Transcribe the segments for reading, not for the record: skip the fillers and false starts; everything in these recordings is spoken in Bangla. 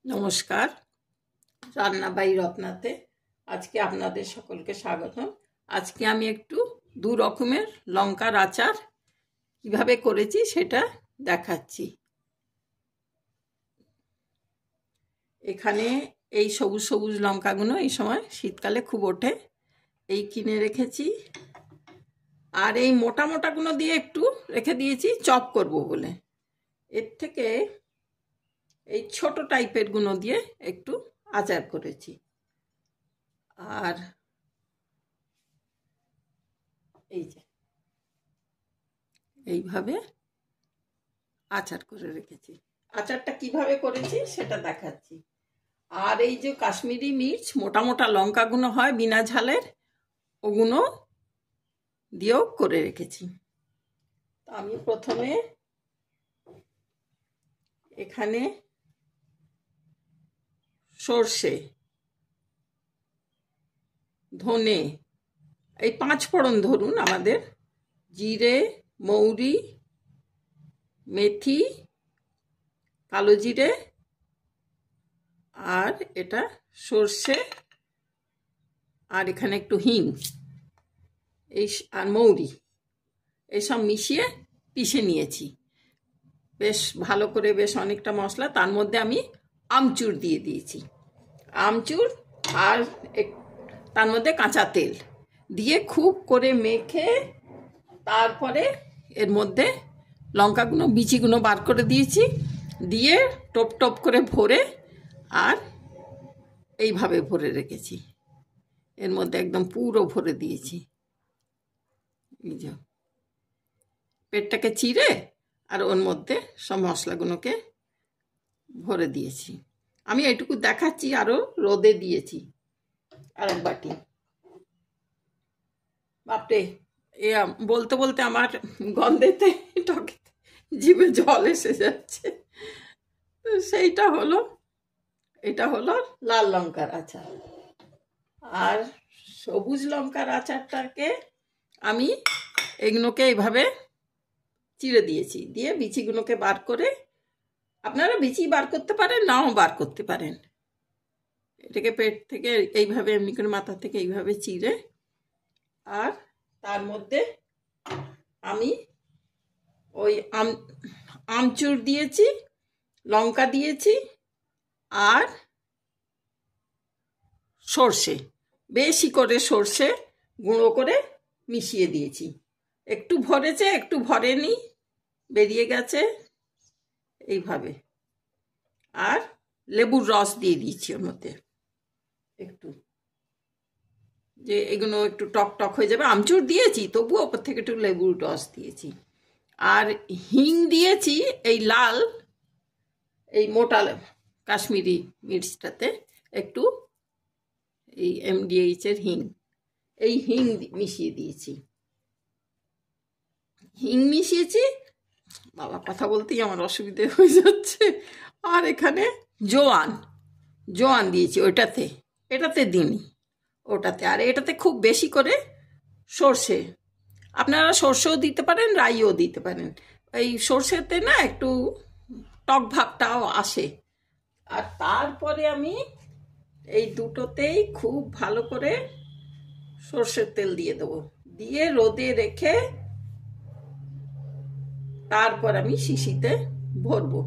নমস্কার, রান্না বাই রত্নাতে আজকে আপনাদের সকলকে স্বাগতম। আজকে আমি একটু দু রকমের লঙ্কার আচার কিভাবে করেছি সেটা দেখাচ্ছি। এখানে এই সবুজ সবুজ লঙ্কাগুলো এই সময় শীতকালে খুব ওঠে, এই কিনে রেখেছি। আর এই মোটা মোটাগুলো দিয়ে একটু রেখে দিয়েছি চপ করব বলে। এর থেকে এই ছোট টাইপের গুলো দিয়ে একটু আচার করেছি। আর এই যে এইভাবে আচার করে রেখেছি। আচারটা কিভাবে করেছি সেটা দেখাচ্ছি। আর এই যে কাশ্মীরি মির্চ মোটা মোটা লঙ্কাগুলো হয় বিনা ঝালের, ওগুলো দিয়েও করে রেখেছি। আমি প্রথমে এখানে সর্ষে, ধনে, এই 5 ফোড়ন ধরুন আমাদের, জিরে, মৌরি, মেথি, কালো জিরে, আর এটা সর্ষে, আর এখানে একটু হিং, এই আর মৌরি, এইসব মিশিয়ে পিষে নিয়েছি বেশ ভালো করে, বেশ অনেকটা মশলা। তার মধ্যে আমি আমচুর দিয়ে দিয়েছি, আমচুর, আর তার মধ্যে কাঁচা তেল দিয়ে খুব করে মেখে তারপরে এর মধ্যে লঙ্কাগুলো বিচিগুলো বার করে দিয়েছি, দিয়ে টপ টপ করে ভরে আর এইভাবে ভরে রেখেছি। এর মধ্যে একদম পুরো ভরে দিয়েছি। এই যে পেটটাকে চিড়ে আর ওর মধ্যে সব মশলাগুলোকে ভরে দিয়েছি। আমি এইটুকু দেখাচ্ছি, আরও রোদে দিয়েছি আর এক বাটি। বাপরে, এ বলতে বলতে আমার গন্ধেতে টকেতে জিভে জল এসে যাচ্ছে। তো সেইটা হলো, এটা হলো লাল লঙ্কার আচার। আর সবুজ লঙ্কার আচারটাকে আমি এগুলোকে এইভাবে চিড়ে দিয়েছি, দিয়ে বিচিগুলোকে বার করে, আপনারা বিচি বার করতে পারেন, নাও বার করতে পারেন। এটাকে পেট থেকে এইভাবে এমনি করে মাথা থেকে এইভাবে চিড়ে, আর তার মধ্যে আমি ওই আমচুর দিয়েছি, লঙ্কা দিয়েছি, আর সর্ষে, বেশি করে সর্ষে গুঁড়ো করে মিশিয়ে দিয়েছি। একটু ভরেছে, একটু ভরেনি, বেরিয়ে গেছে এইভাবে। আর লেবুর রস দিয়ে দিয়েছি ওর মধ্যে একটু, যে এগুলো একটু টক টক হয়ে যাবে। আমচুর দিয়েছি, তবুও ওপর থেকে একটু লেবুর রস দিয়েছি। আর হিং দিয়েছি, এই লাল, এই মোটা কাশ্মীরি মির্চটাতে একটু এই MDH-এর হিং, এই হিং মিশিয়ে দিয়েছি। হিং মিশিয়েছি, বাবা কথা বলতেই আমার অসুবিধে হয়ে যাচ্ছে। আর এখানে জোয়ান, জোয়ান দিয়েছি এটাতে দিইনি, ওটাতে। আর এটাতে খুব বেশি করে সর্ষে, আপনারা সর্ষেও দিতে পারেন, রাইও দিতে পারেন। এই সর্ষেতে না একটু টক ভাবটাও আসে। আর তারপরে আমি এই দুটোতেই খুব ভালো করে সর্ষের তেল দিয়ে দেবো, দিয়ে রোদে রেখে তারপর আমি শিশিতে ভরবো।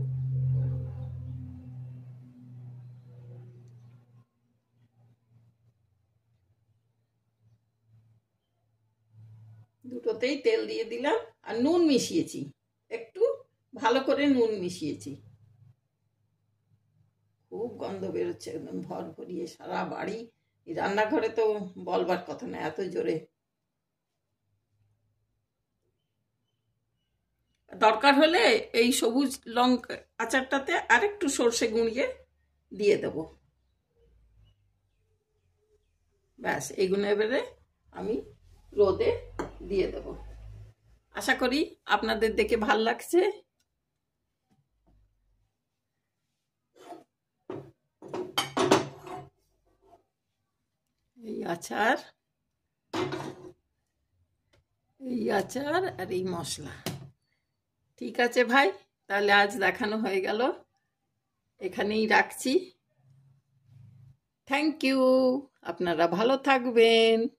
দুটোতেই তেল দিয়ে দিলাম, আর নুন মিশিয়েছি, একটু ভালো করে নুন মিশিয়েছি। খুব গন্ধ বেরোচ্ছে, একদম ভর ভরিয়ে সারা বাড়ি। রান্নাঘরে তো বলবার কথা না, এত জোরে। দরকার হলে এই সবুজ লঙ্কা আচারটাতে আরেকটু সর্ষে গুঁড়িয়ে দিয়ে দেব। ব্যাস, এইগুলো এবারে আমি রোদে দিয়ে দেব। আশা করি আপনাদের দেখে ভাল লাগছে। এই আচার, এই আচার আর এই মশলা। ঠিক আছে ভাই, তাহলে আজ দেখানো হয়ে গেল। এখানেই রাখছি। Thank you. আপনারা ভালো থাকবেন।